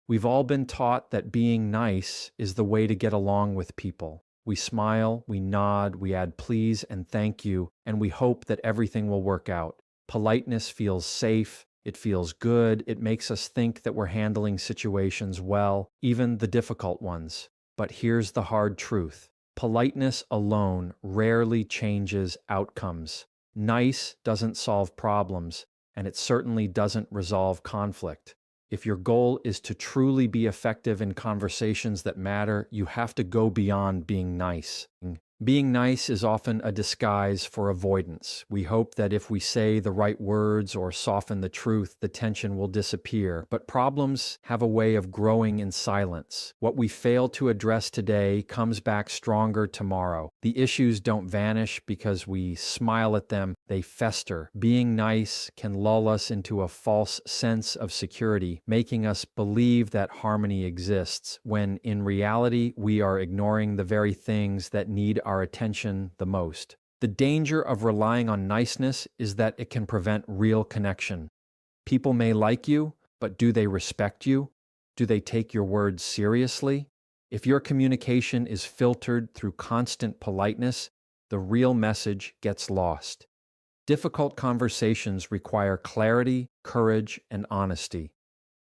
We've all been taught that being nice is the way to get along with people. We smile, we nod, we add please and thank you, and we hope that everything will work out. Politeness feels safe, it feels good, it makes us think that we're handling situations well, even the difficult ones. But here's the hard truth. Politeness alone rarely changes outcomes. Nice doesn't solve problems, and it certainly doesn't resolve conflict. If your goal is to truly be effective in conversations that matter, you have to go beyond being nice. Being nice is often a disguise for avoidance. We hope that if we say the right words or soften the truth, the tension will disappear. But problems have a way of growing in silence. What we fail to address today comes back stronger tomorrow. The issues don't vanish because we smile at them, they fester. Being nice can lull us into a false sense of security, making us believe that harmony exists, when in reality we are ignoring the very things that need our attention the most. The danger of relying on niceness is that it can prevent real connection. People may like you, but do they respect you? Do they take your words seriously? If your communication is filtered through constant politeness, the real message gets lost. Difficult conversations require clarity, courage, and honesty.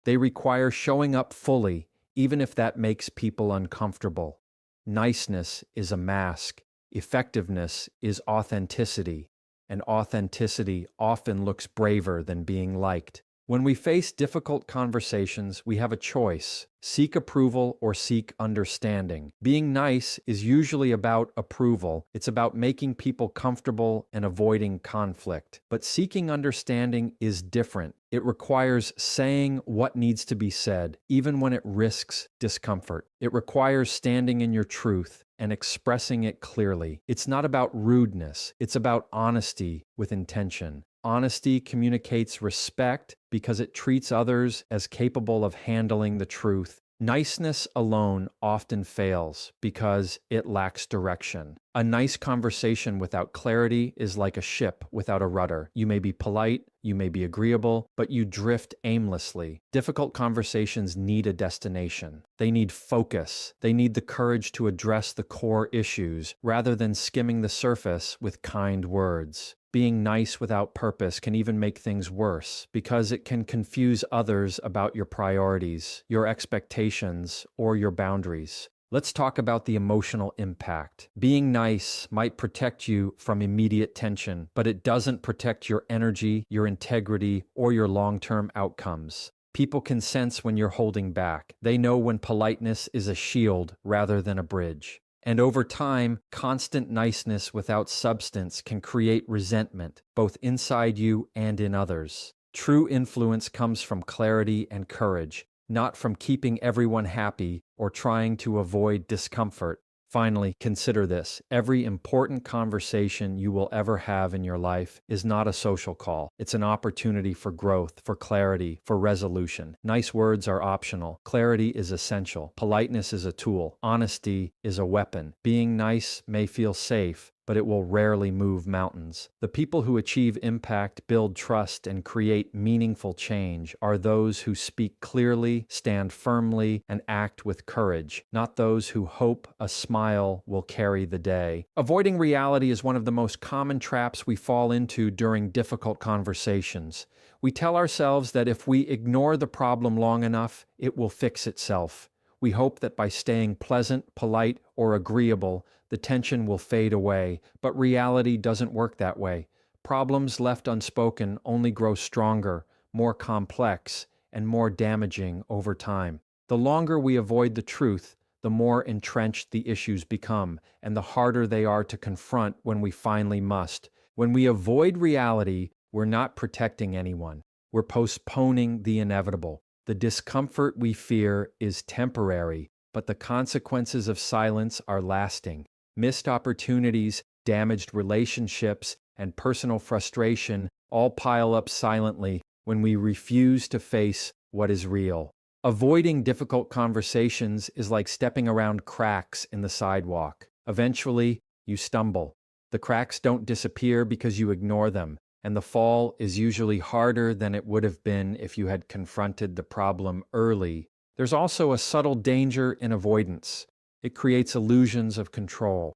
They require showing up fully, even if that makes people uncomfortable. Niceness is a mask. Effectiveness is authenticity, and authenticity often looks braver than being liked. When we face difficult conversations, we have a choice: seek approval or seek understanding. Being nice is usually about approval. It's about making people comfortable and avoiding conflict. But seeking understanding is different. It requires saying what needs to be said, even when it risks discomfort. It requires standing in your truth and expressing it clearly. It's not about rudeness. It's about honesty with intention. Honesty communicates respect because it treats others as capable of handling the truth. Niceness alone often fails because it lacks direction. A nice conversation without clarity is like a ship without a rudder. You may be polite, you may be agreeable, but you drift aimlessly. Difficult conversations need a destination. They need focus. They need the courage to address the core issues rather than skimming the surface with kind words. Being nice without purpose can even make things worse because it can confuse others about your priorities, your expectations, or your boundaries. Let's talk about the emotional impact. Being nice might protect you from immediate tension, but it doesn't protect your energy, your integrity, or your long-term outcomes. People can sense when you're holding back. They know when politeness is a shield rather than a bridge. And over time, constant niceness without substance can create resentment, both inside you and in others. True influence comes from clarity and courage, not from keeping everyone happy or trying to avoid discomfort. Finally, consider this. Every important conversation you will ever have in your life is not a social call. It's an opportunity for growth, for clarity, for resolution. Nice words are optional. Clarity is essential. Politeness is a tool. Honesty is a weapon. Being nice may feel safe, but it will rarely move mountains. The people who achieve impact, build trust, and create meaningful change are those who speak clearly, stand firmly, and act with courage, not those who hope a smile will carry the day. Avoiding reality is one of the most common traps we fall into during difficult conversations. We tell ourselves that if we ignore the problem long enough, it will fix itself. We hope that by staying pleasant, polite, or agreeable, the tension will fade away, but reality doesn't work that way. Problems left unspoken only grow stronger, more complex, and more damaging over time. The longer we avoid the truth, the more entrenched the issues become, and the harder they are to confront when we finally must. When we avoid reality, we're not protecting anyone. We're postponing the inevitable. The discomfort we fear is temporary, but the consequences of silence are lasting. Missed opportunities, damaged relationships, and personal frustration all pile up silently when we refuse to face what is real. Avoiding difficult conversations is like stepping around cracks in the sidewalk. Eventually, you stumble. The cracks don't disappear because you ignore them, and the fall is usually harder than it would have been if you had confronted the problem early There's also a subtle danger in avoidance. It creates illusions of control.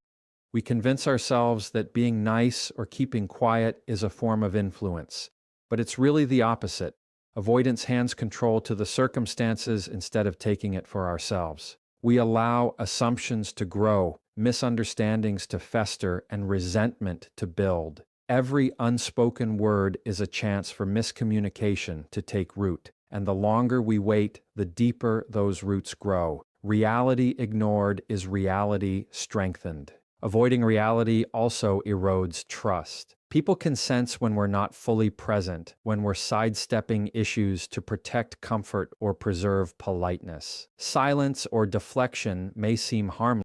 We convince ourselves that being nice or keeping quiet is a form of influence. But it's really the opposite. Avoidance hands control to the circumstances instead of taking it for ourselves. We allow assumptions to grow, misunderstandings to fester, and resentment to build. Every unspoken word is a chance for miscommunication to take root, and the longer we wait, the deeper those roots grow. Reality ignored is reality strengthened. Avoiding reality also erodes trust. People can sense when we're not fully present, when we're sidestepping issues to protect comfort or preserve politeness. Silence or deflection may seem harmless,